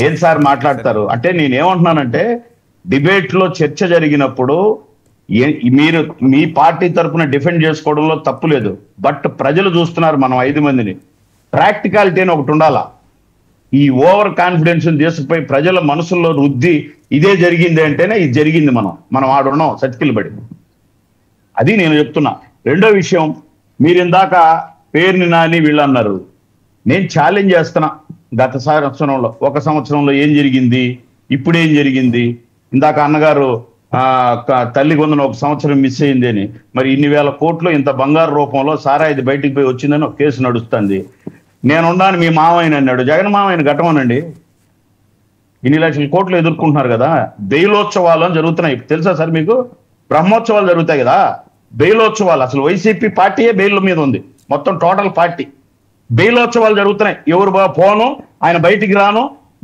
ఏం సార్ మాట్లాడతారు అంటే నేనేమంటున్నానంటే డిబేట్ లో చర్చ జరిగినప్పుడు మీరు మీ పార్టీ తరఫున డిఫెండ్ చేసుకోవడంలో తప్పు లేదు. బట్ ప్రజలు చూస్తున్నారు మనం 5 మందిని. ప్రాక్టికాలిటీ అని ఒకటి ఉండాలా. ఈ ఓవర్ కాన్ఫిడెన్స్ తీసుకుపోయి ప్రజల మనసుల్లో రుద్ది ఇదే జరిగింది అంటేనే ఇది జరిగింది. మనం ఆడున్నాం సతికిలు పడి. అది నేను చెప్తున్నా. రెండో విషయం, మీరు ఇందాక పేరుని నాని వీళ్ళు అన్నారు. నేను ఛాలెంజ్ చేస్తున్నా, గత సంవత్సరంలో 1 సంవత్సరంలో ఏం జరిగింది, ఇప్పుడు ఏం జరిగింది. ఇందాక అన్నగారు తల్లి కొందన 1 సంవత్సరం మిస్ అయింది అని. మరి ఇన్ని వేల కోట్లు ఇంత బంగారు రూపంలో సారా ఇది బయటికి పోయి వచ్చిందని ఒక కేసు నడుస్తుంది. నేనున్నాను మీ మామయ్యని అన్నాడు. జగన్ మామయ్యని ఘటమనండి. ఇన్ని లక్షల కోట్లు ఎదుర్కొంటున్నారు కదా. బెయిలోత్సవాలు అని జరుగుతున్నాయి. తెలుసా సార్ మీకు? బ్రహ్మోత్సవాలు జరుగుతాయి కదా, బెయిలోత్సవాలు. అసలు వైసీపీ పార్టీయే బెయిల్ మీద ఉంది, మొత్తం టోటల్ పార్టీ. బెయిలోత్సవాలు జరుగుతున్నాయి. ఎవరు పోను, ఆయన బయటికి రాను,